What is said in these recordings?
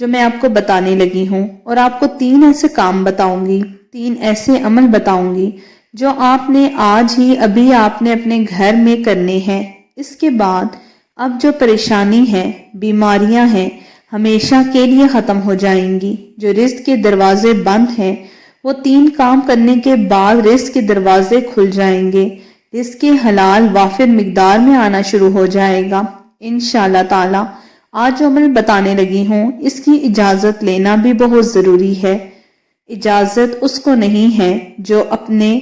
جو میں آپ کو بتانے لگی ہوں، اور آپ کو 3 ایسے کام بتاؤں گی، 3 ایسے عمل بتاؤں گی جو آپ نے آج ہی ابھی آپ نے اپنے گھر میں کرنے ہیں۔ اس کے بعد اب جو پریشانی ہے، بیماریاں ہیں، ہمیشہ کے لیے ختم ہو جائیں گی۔ جو رزق کے دروازے بند ہیں، وہ 3 کام کرنے کے بعد رزق کے دروازے کھل جائیں گے، رزق کے حلال وافر مقدار میں آنا شروع ہو جائے گا انشاءاللہ تعالی۔ آج جو عمل بتانے لگی ہوں، اس کی اجازت لینا بھی بہت ضروری ہے۔ اجازت اس کو نہیں ہے جو اپنے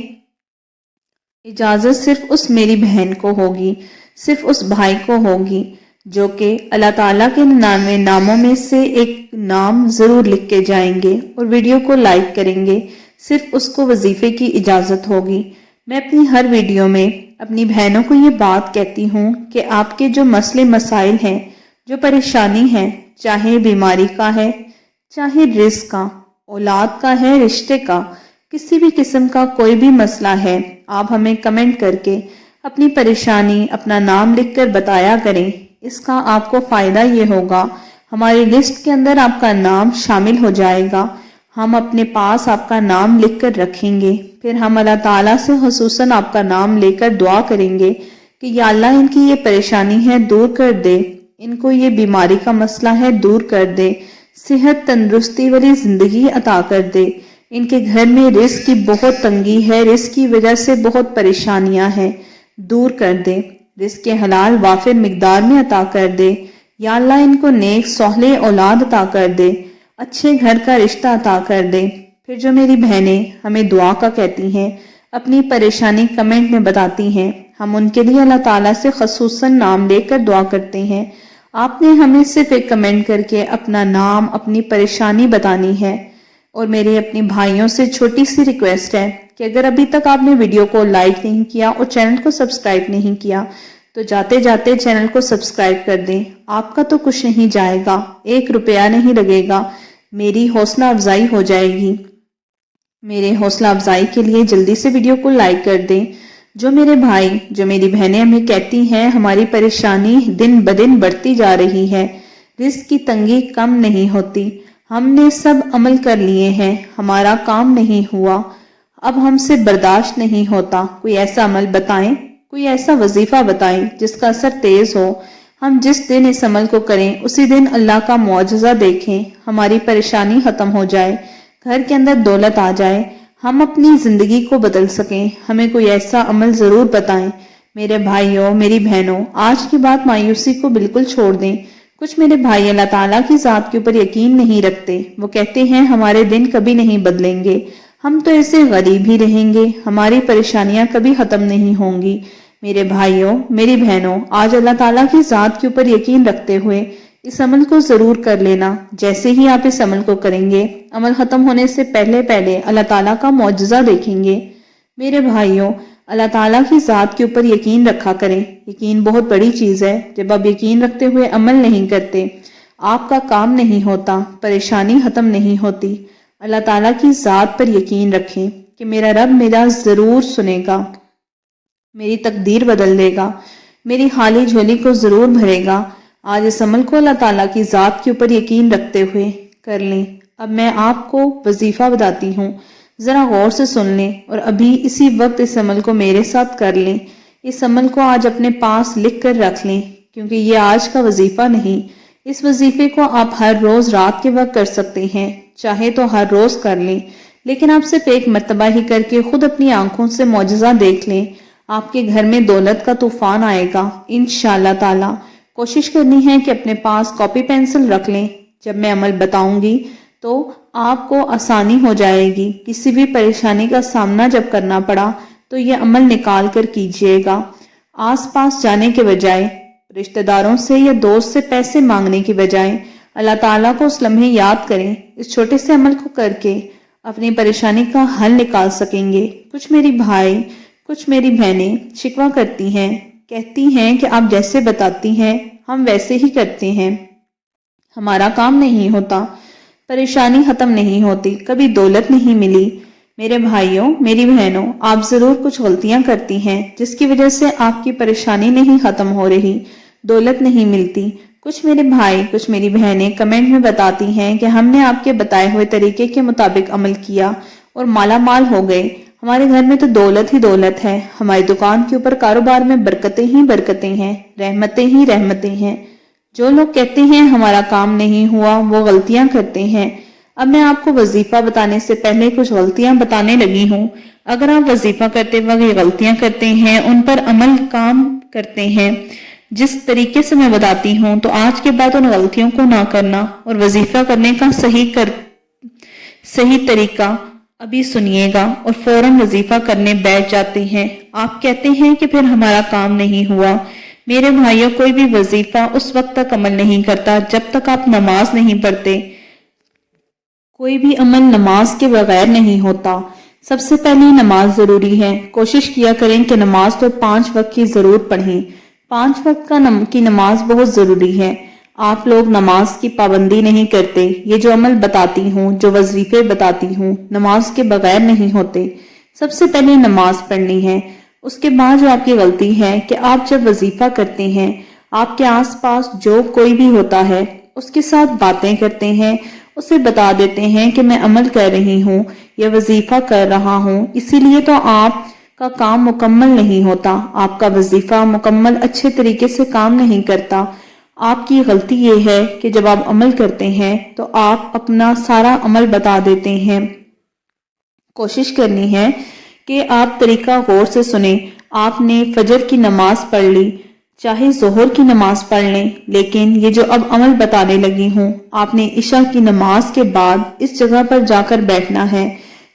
اجازت صرف اس میری بہن کو ہوگی، صرف اس بھائی کو ہوگی جو کہ اللہ تعالیٰ کے 99 ناموں میں سے ایک نام ضرور لکھ کے جائیں گے اور ویڈیو کو لائک کریں گے، صرف اس کو وظیفے کی اجازت ہوگی۔ میں اپنی ہر ویڈیو میں اپنی بہنوں کو یہ بات کہتی ہوں کہ آپ کے جو مسئلے مسائل ہیں، جو پریشانی ہے، چاہے بیماری کا ہے، چاہے رزق کا، اولاد کا ہے، رشتے کا، کسی بھی قسم کا کوئی بھی مسئلہ ہے، آپ ہمیں کمنٹ کر کے اپنی پریشانی اپنا نام لکھ کر بتایا کریں۔ اس کا آپ کو فائدہ یہ ہوگا، ہماری لسٹ کے اندر آپ کا نام شامل ہو جائے گا، ہم اپنے پاس آپ کا نام لکھ کر رکھیں گے، پھر ہم اللہ تعالیٰ سے خصوصاً آپ کا نام لے کر دعا کریں گے کہ یا اللہ ان کی یہ پریشانی ہے دور کر دے، ان کو یہ بیماری کا مسئلہ ہے دور کر دے، صحت تندرستی والی زندگی عطا کر دے، ان کے گھر میں رزق کی بہت تنگی ہے، رزق کی وجہ سے بہت پریشانیاں ہیں، دور کر دے، رزق کے حلال وافر مقدار میں عطا کر دے، یا اللہ ان کو نیک صالح اولاد عطا کر دے، اچھے گھر کا رشتہ عطا کر دے۔ پھر جو میری بہنیں ہمیں دعا کا کہتی ہیں، اپنی پریشانی کمنٹ میں بتاتی ہیں، ہم ان کے لیے اللہ تعالیٰ سے خصوصاً نام لے کر دعا کرتے ہیں۔ آپ نے ہمیں صرف ایک کمنٹ کر کے اپنا نام اپنی پریشانی بتانی ہے۔ اور میرے اپنی بھائیوں سے چھوٹی سی ریکویسٹ ہے کہ اگر ابھی تک آپ نے ویڈیو کو لائک نہیں کیا اور چینل کو سبسکرائب نہیں کیا تو جاتے جاتے چینل کو سبسکرائب کر دیں۔ آپ کا تو کچھ نہیں جائے گا، 1 روپیہ نہیں لگے گا، میری حوصلہ افزائی ہو جائے گی۔ میرے حوصلہ افزائی کے لیے جلدی سے ویڈیو کو لائک کر دیں۔ جو میرے بھائی، جو میری بہنیں ہمیں کہتی ہیں ہماری پریشانی دن بدن بڑھتی جا رہی ہے، رزق کی تنگی کم نہیں ہوتی، ہم نے سب عمل کر لیے ہیں، ہمارا کام نہیں ہوا، اب ہم سے برداشت نہیں ہوتا، کوئی ایسا عمل بتائیں، کوئی ایسا وظیفہ بتائیں جس کا اثر تیز ہو، ہم جس دن اس عمل کو کریں اسی دن اللہ کا معجزہ دیکھیں، ہماری پریشانی ختم ہو جائے، گھر کے اندر دولت آ جائے، ہم اپنی زندگی کو بدل سکیں۔ ہمیں کوئی ایسا عمل ضرور بتائیں۔ میرے بھائیوں، میری بہنوں، آج کی بات مایوسی کو بالکل چھوڑ دیں۔ کچھ میرے بھائی اللہ تعالیٰ کی ذات کے اوپر یقین نہیں رکھتے، وہ کہتے ہیں ہمارے دن کبھی نہیں بدلیں گے، ہم تو ایسے غریب ہی رہیں گے، ہماری پریشانیاں کبھی ختم نہیں ہوں گی۔ میرے بھائیوں، میری بہنوں، آج اللہ تعالیٰ کی ذات کے اوپر یقین رکھتے ہوئے اس عمل کو ضرور کر لینا۔ جیسے ہی آپ اس عمل کو کریں گے، عمل ختم ہونے سے پہلے پہلے اللہ تعالیٰ کا معجزہ دیکھیں گے۔ میرے بھائیوں، اللہ تعالیٰ کی ذات کے اوپر یقین رکھا کریں۔ یقین بہت بڑی چیز ہے۔ جب آپ یقین رکھتے ہوئے عمل نہیں کرتے، آپ کا کام نہیں ہوتا، پریشانی ختم نہیں ہوتی۔ اللہ تعالیٰ کی ذات پر یقین رکھیں کہ میرا رب میرا ضرور سنے گا، میری تقدیر بدل دے گا، میری خالی جھولی کو ضرور بھرے گا۔ آج اس عمل کو اللہ تعالیٰ کی ذات کے اوپر یقین رکھتے ہوئے کر لیں۔ اب میں آپ کو وظیفہ بتاتی ہوں، ذرا غور سے سن لیں اور ابھی اسی وقت اس عمل کو میرے ساتھ کر لیں۔ اس عمل کو آج اپنے پاس لکھ کر رکھ لیں، کیونکہ یہ آج کا وظیفہ نہیں۔ اس وظیفے کو آپ ہر روز رات کے وقت کر سکتے ہیں، چاہے تو ہر روز کر لیں، لیکن آپ صرف ایک مرتبہ ہی کر کے خود اپنی آنکھوں سے معجزہ دیکھ لیں۔ آپ کے گھر میں دولت کا طوفان آئے گا انشاءاللہ تعالی۔ کوشش کرنی ہے کہ اپنے پاس کاپی پینسل رکھ لیں۔ جب میں عمل بتاؤں گی تو آپ کو آسانی ہو جائے گی۔ کسی بھی پریشانی کا سامنا جب کرنا پڑا تو یہ عمل نکال کر کیجئے گا۔ آس پاس جانے کے بجائے، رشتہ داروں سے یا دوست سے پیسے مانگنے کی بجائے اللہ تعالیٰ کو اس لمحے یاد کریں۔ اس چھوٹے سے عمل کو کر کے اپنی پریشانی کا حل نکال سکیں گے۔ کچھ میری بھائی، کچھ میری بہنیں شکوہ کرتی ہیں، کہتی ہیں کہ آپ جیسے بتاتی ہیں ہم ویسے ہی کرتے ہیں، ہمارا کام نہیں ہوتا، پریشانی ختم نہیں ہوتی، کبھی دولت نہیں ملی۔ میرے بھائیوں، میری بہنوں، آپ ضرور کچھ غلطیاں کرتی ہیں جس کی وجہ سے آپ کی پریشانی نہیں ختم ہو رہی، دولت نہیں ملتی۔ کچھ میرے بھائی، کچھ میری بہنیں کمنٹ میں بتاتی ہیں کہ ہم نے آپ کے بتائے ہوئے طریقے کے مطابق عمل کیا اور مالا مال ہو گئے۔ ہمارے گھر میں تو دولت ہی دولت ہے، ہماری دکان کے اوپر کاروبار میں برکتیں ہی برکتیں ہیں، رحمتیں ہی رحمتیں ہیں۔ جو لوگ کہتے ہیں ہمارا کام نہیں ہوا، وہ غلطیاں کرتے ہیں۔ اب میں آپ کو وظیفہ بتانے سے پہلے کچھ غلطیاں بتانے لگی ہوں۔ اگر آپ وظیفہ کرتے وقت یہ غلطیاں کرتے ہیں، ان پر عمل کام کرتے ہیں جس طریقے سے میں بتاتی ہوں، تو آج کے بعد ان غلطیوں کو نہ کرنا اور وظیفہ کرنے کا صحیح طریقہ ابھی سنیے گا اور فوراً وظیفہ کرنے بیٹھ جاتے ہیں۔ آپ کہتے ہیں کہ پھر ہمارا کام نہیں ہوا۔ میرے بھائیوں، کوئی بھی وظیفہ اس وقت تک عمل نہیں کرتا جب تک آپ نماز نہیں پڑھتے۔ کوئی بھی عمل نماز کے بغیر نہیں ہوتا۔ سب سے پہلے نماز ضروری ہے۔ کوشش کیا کریں کہ نماز تو 5 وقت کی ضرور پڑھیں۔ 5 وقت کی نماز بہت ضروری ہے۔ آپ لوگ نماز کی پابندی نہیں کرتے۔ یہ جو عمل بتاتی ہوں، جو وظیفے بتاتی ہوں، نماز کے بغیر نہیں ہوتے۔ سب سے پہلے نماز پڑھنی ہے۔ اس کے بعد جو آپ کی غلطی ہے کہ آپ جب وظیفہ کرتے ہیں، آپ کے آس پاس جو کوئی بھی ہوتا ہے اس کے ساتھ باتیں کرتے ہیں، اسے بتا دیتے ہیں کہ میں عمل کر رہی ہوں یا وظیفہ کر رہا ہوں، اسی لیے تو آپ کا کام مکمل نہیں ہوتا، آپ کا وظیفہ مکمل اچھے طریقے سے کام نہیں کرتا۔ آپ کی غلطی یہ ہے کہ جب آپ عمل کرتے ہیں تو آپ اپنا سارا عمل بتا دیتے ہیں۔ کوشش کرنی ہے کہ آپ طریقہ غور سے سنیں۔ آپ نے فجر کی نماز پڑھ لی، چاہے ظہر کی نماز پڑھ لیں، لیکن یہ جو اب عمل بتانے لگی ہوں، آپ نے عشاء کی نماز کے بعد اس جگہ پر جا کر بیٹھنا ہے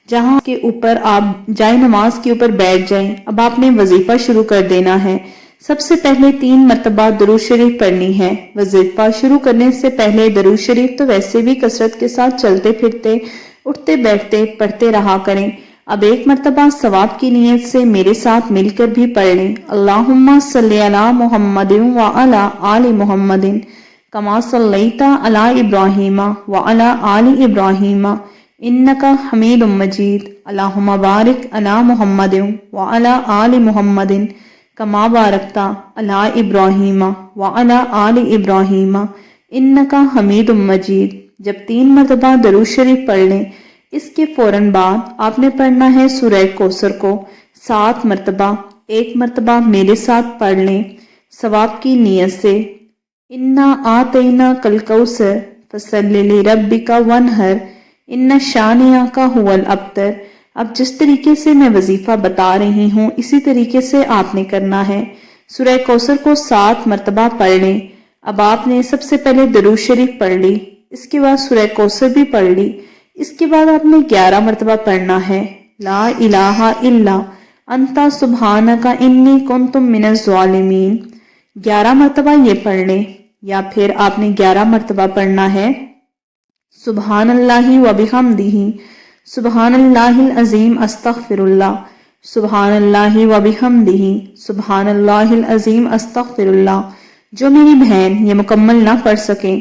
جہاں کے اوپر آپ جائے نماز کے اوپر بیٹھ جائیں۔ اب آپ نے وظیفہ شروع کر دینا ہے۔ سب سے پہلے 3 مرتبہ درود شریف پڑھنی ہے۔ وظیفہ شروع کرنے سے پہلے درود شریف تو ویسے بھی کثرت کے ساتھ چلتے پھرتے، اٹھتے بیٹھتے پڑھتے رہا کریں۔ اب 1 مرتبہ ثواب کی نیت سے میرے ساتھ مل کر بھی پڑھ لیں۔ اللہم صلی علی محمد وعلی آل محمد کما صلیت علی ابراہیم وعلی آل ابراہیم انک حمید مجید۔ اللہم بارک علی محمد وعلی آل محمد کما بارکت علی ابراہیم وعلی آل ابراہیم انک حمید مجید۔ جب 3 مرتبہ درود شریف پڑھ لیں، اس کے فوراً بعد آپ نے پڑھنا ہے سورہ کوثر کو 7 مرتبہ۔ 1 مرتبہ میرے ساتھ پڑھ لیں ثواب کی نیت سے۔ انا آتیناک الکوثر فصلی لربک وانحر ان شانئک ھو الابتر۔ اب جس طریقے سے میں وظیفہ بتا رہی ہوں، اسی طریقے سے آپ نے کرنا ہے۔ سورہ کوثر کو 7 مرتبہ پڑھ لیں۔ اب آپ نے سب سے پہلے درود شریف پڑھ لی، اس کے بعد سورہ کوثر بھی پڑھ لی، اس کے بعد آپ نے 11 مرتبہ پڑھنا ہے لا الہ الا انت سبحانک انی کنت من الظالمین۔ 11 مرتبہ یہ پڑھ لیں، یا پھر آپ نے 11 مرتبہ پڑھنا ہے سبحان اللہ وبحمدہ سبحان اللہ العظیم استغفر اللہ، سبحان اللہ وبحمدہ سبحان اللہ العظیم استغفر اللہ۔ جو میری بہن یہ مکمل نہ پڑھ سکیں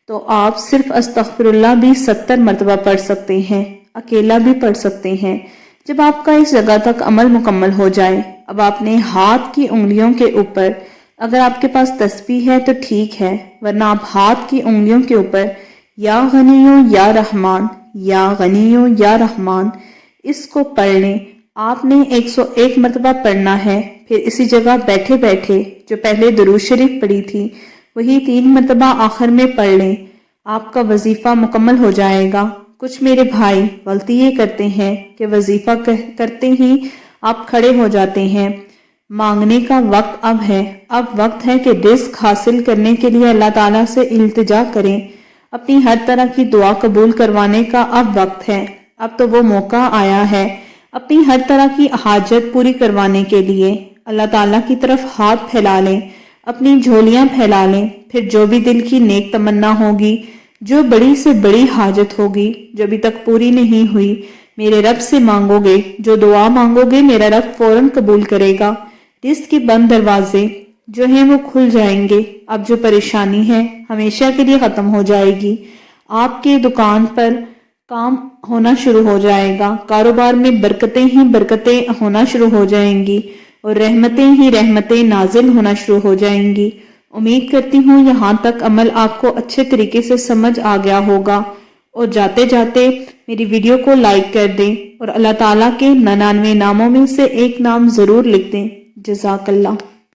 تو آپ صرف استغفر اللہ بھی 70 مرتبہ پڑھ سکتے ہیں، اکیلا بھی پڑھ سکتے ہیں۔ جب آپ کا اس جگہ تک عمل مکمل ہو جائے، اب آپ نے ہاتھ کی انگلیوں کے اوپر، اگر آپ کے پاس تسبیح ہے تو ٹھیک ہے، ورنہ آپ ہاتھ کی انگلیوں کے اوپر یا غنیو یا رحمان، یا غنیو یا رحمان، اس کو پڑھ لیں۔ آپ نے 101 مرتبہ پڑھنا ہے، پھر اسی جگہ بیٹھے بیٹھے جو پہلے درود شریف پڑھی تھی وہی 3 مرتبہ آخر میں پڑھ لیں۔ آپ کا وظیفہ مکمل ہو جائے گا۔ کچھ میرے بھائی غلطی یہ کرتے ہیں کہ وظیفہ کرتے ہی آپ کھڑے ہو جاتے ہیں۔ مانگنے کا وقت اب ہے۔ اب وقت ہے کہ رزق حاصل کرنے کے لیے اللہ تعالیٰ سے التجا کریں۔ اپنی ہر طرح کی دعا قبول کروانے کا اب وقت ہے۔ اب تو وہ موقع آیا ہے اپنی ہر طرح کی حاجت پوری کروانے کے لیے اللہ تعالیٰ کی طرف ہاتھ پھیلا لیں، اپنی جھولیاں پھیلا لیں۔ پھر جو بھی دل کی نیک تمنا ہوگی، جو بڑی سے بڑی حاجت ہوگی جو ابھی تک پوری نہیں ہوئی، میرے رب سے مانگو گے، جو دعا مانگو گے میرا رب فوراً قبول کرے گا۔ رزق کے بند دروازے جو ہیں وہ کھل جائیں گے۔ اب جو پریشانی ہے ہمیشہ کے لیے ختم ہو جائے گی۔ آپ کے دکان پر کام ہونا شروع ہو جائے گا، کاروبار میں برکتیں ہی برکتیں ہونا شروع ہو جائیں گی، اور رحمتیں ہی رحمتیں نازل ہونا شروع ہو جائیں گی۔ امید کرتی ہوں یہاں تک عمل آپ کو اچھے طریقے سے سمجھ آ گیا ہوگا، اور جاتے جاتے میری ویڈیو کو لائک کر دیں اور اللہ تعالیٰ کے 99 ناموں میں سے ایک نام ضرور لکھ دیں۔ جزاک اللہ۔